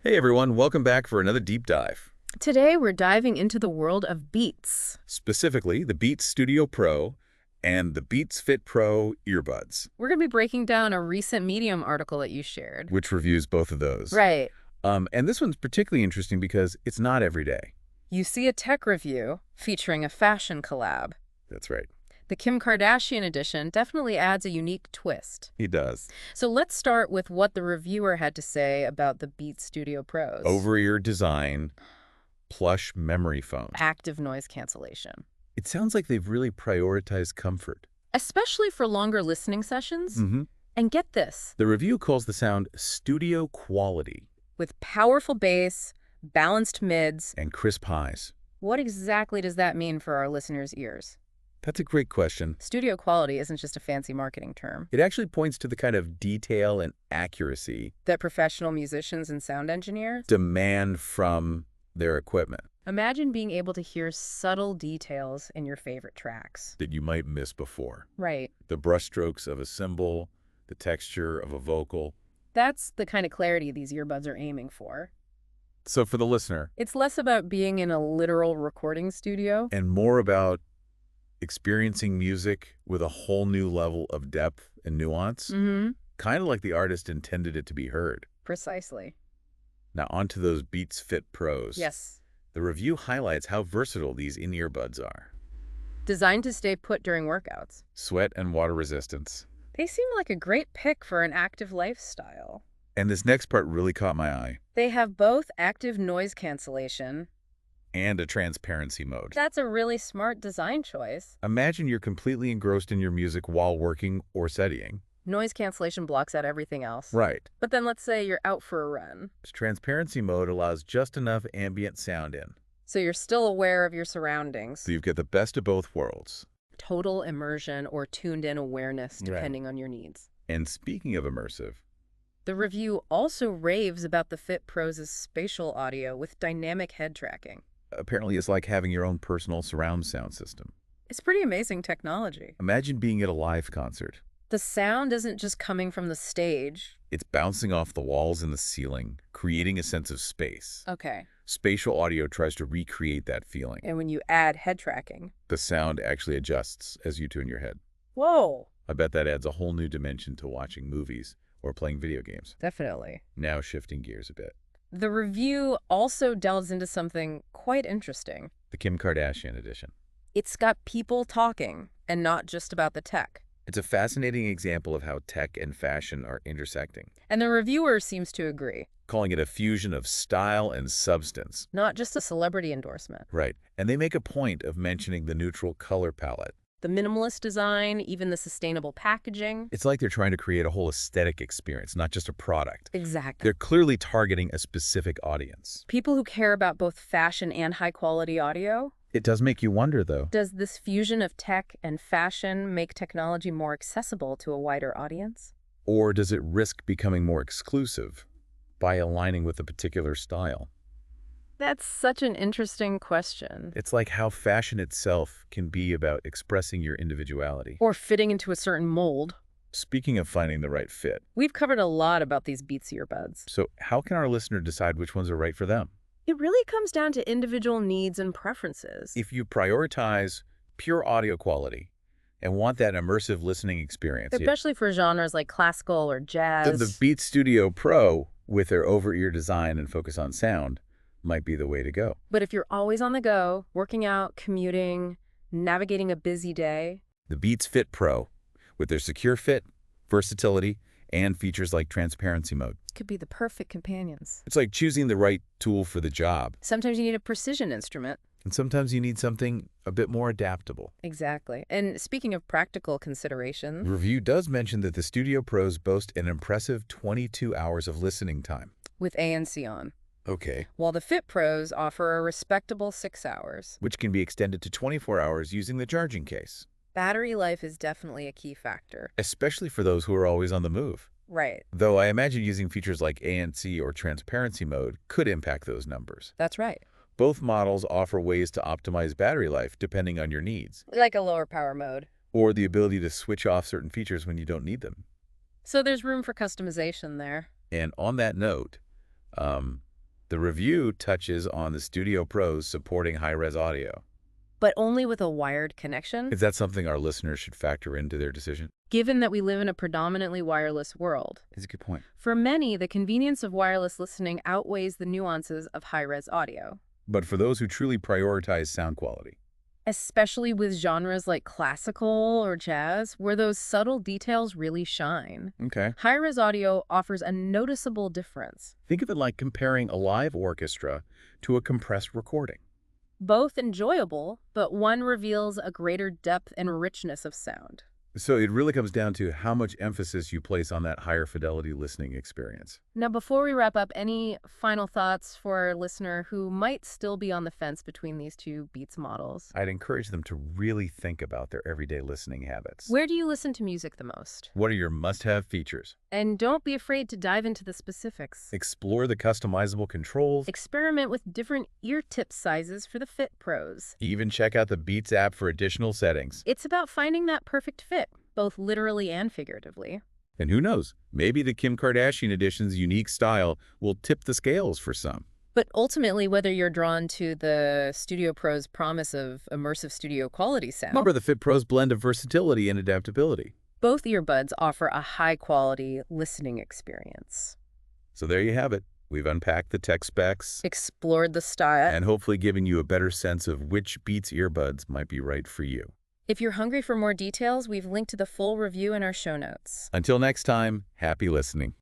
Hey everyone, welcome back for another deep dive. Today, we're diving into the world of Beats. Specifically, the Beats Studio Pro and the Beats Fit Pro earbuds, We're going to be breaking down a recent Medium article that you shared. which reviews both of those. Right. And this one's particularly interesting because it's not every day. You see a tech review featuring a fashion collab. That's right. The Kim Kardashian edition definitely adds a unique twist. He does. So let's start with what the reviewer had to say about the Beats Studio Pros. Over-ear design, plush memory foam. Active noise cancellation. It sounds like they've really prioritized comfort. Especially for longer listening sessions. Mm-hmm. And get this, The review calls the sound studio quality with powerful bass, balanced mids, and crisp highs. what exactly does that mean for our listeners' ears? That's a great question. Studio quality isn't just a fancy marketing term It actually points to the kind of detail and accuracy that professional musicians and sound engineers demand from their equipment imagine being able to hear subtle details in your favorite tracks. that you might miss before. Right. The brushstrokes of a cymbal, the texture of a vocal. That's the kind of clarity these earbuds are aiming for. So for the listener, It's less about being in a literal recording studio. and more about experiencing music with a whole new level of depth and nuance, Mm-hmm. kind of like the artist intended it to be heard. Precisely. Now onto those Beats Fit Pros. Yes. The review highlights how versatile these in-ear buds are. Designed to stay put during workouts. Sweat and water resistance. They seem like a great pick for an active lifestyle. And this next part really caught my eye. They have both active noise cancellation. And a transparency mode. That's a really smart design choice. Imagine you're completely engrossed in your music while working or studying. Noise cancellation blocks out everything else. Right. But then let's say you're out for a run. Transparency mode allows just enough ambient sound in, So you're still aware of your surroundings. so you get the best of both worlds. Total immersion or tuned-in awareness, Right. depending on your needs. And speaking of immersive, The review also raves about the Fit Pros' spatial audio with dynamic head tracking. apparently it's like having your own personal surround sound system. It's pretty amazing technology. Imagine being at a live concert. The sound isn't just coming from the stage. It's bouncing off the walls and the ceiling, creating a sense of space. Okay. Spatial audio tries to recreate that feeling. And when you add head tracking. The sound actually adjusts as you tune your head. Whoa. I bet that adds a whole new dimension to watching movies or playing video games. Definitely. Now shifting gears a bit. The review also delves into something quite interesting. The Kim Kardashian edition. It's got people talking, and not just about the tech. It's a fascinating example of how tech and fashion are intersecting, And the reviewer seems to agree. calling it a fusion of style and substance. Not just a celebrity endorsement. Right. And they make a point of mentioning the neutral color palette. The minimalist design, even the sustainable packaging. It's like they're trying to create a whole aesthetic experience, not just a product. Exactly. They're clearly targeting a specific audience. People who care about both fashion and high-quality audio. It does make you wonder, though. Does this fusion of tech and fashion make technology more accessible to a wider audience? Or does it risk becoming more exclusive by aligning with a particular style? That's such an interesting question. It's like how fashion itself can be about expressing your individuality. Or fitting into a certain mold. Speaking of finding the right fit, We've covered a lot about these Beats earbuds. so how can our listener decide which ones are right for them? It really comes down to individual needs and preferences. If you prioritize pure audio quality and want that immersive listening experience, Especially for genres like classical or jazz. the Beats Studio Pro, with their over-ear design and focus on sound, might be the way to go. But if you're always on the go, working out, commuting, navigating a busy day, The Beats Fit Pro, with their secure fit, versatility, and features like transparency mode. could be the perfect companions. It's like choosing the right tool for the job, Sometimes you need a precision instrument. and sometimes you need something a bit more adaptable. Exactly. And speaking of practical The considerations, review does mention that the Studio Pros boast an impressive 22 hours of listening time. with ANC on, Okay. while the Fit Pros offer a respectable 6 hours. Which can be extended to 24 hours using the charging case, Battery life is definitely a key factor. especially for those who are always on the move. Right. Though I imagine using features like ANC or transparency mode could impact those numbers. That's right. Both models offer ways to optimize battery life depending on your needs, Like a lower power mode. or the ability to switch off certain features when you don't need them. So there's room for customization there. And on that note, The review touches on the Studio Pros supporting high-res audio. But only with a wired connection? Is that something our listeners should factor into their decision? Given that we live in a predominantly wireless world. That's a good point. For many, the convenience of wireless listening outweighs the nuances of high-res audio. But for those who truly prioritize sound quality, Especially with genres like classical or jazz, where those subtle details really shine. okay. High-res audio offers a noticeable difference. Think of it like comparing a live orchestra to a compressed recording. Both enjoyable, but one reveals a greater depth and richness of sound. So it really comes down to how much emphasis you place on that higher fidelity listening experience. Now, before we wrap up, any final thoughts for our listener who might still be on the fence between these two Beats models? I'd encourage them to really think about their everyday listening habits. Where do you listen to music the most? What are your must-have features? And don't be afraid to dive into the specifics. Explore the customizable controls. Experiment with different ear tip sizes for the Fit Pros. Even check out the Beats app for additional settings. It's about finding that perfect fit, both literally and figuratively. And who knows, maybe the Kim Kardashian edition's unique style will tip the scales for some. But ultimately, whether you're drawn to the Studio Pro's promise of immersive studio quality sound, Remember the Fit Pro's blend of versatility and adaptability. both earbuds offer a high-quality listening experience. So there you have it. We've unpacked the tech specs Explored the style. and hopefully given you a better sense of which Beats earbuds might be right for you. If you're hungry for more details, we've linked to the full review in our show notes. Until next time, happy listening.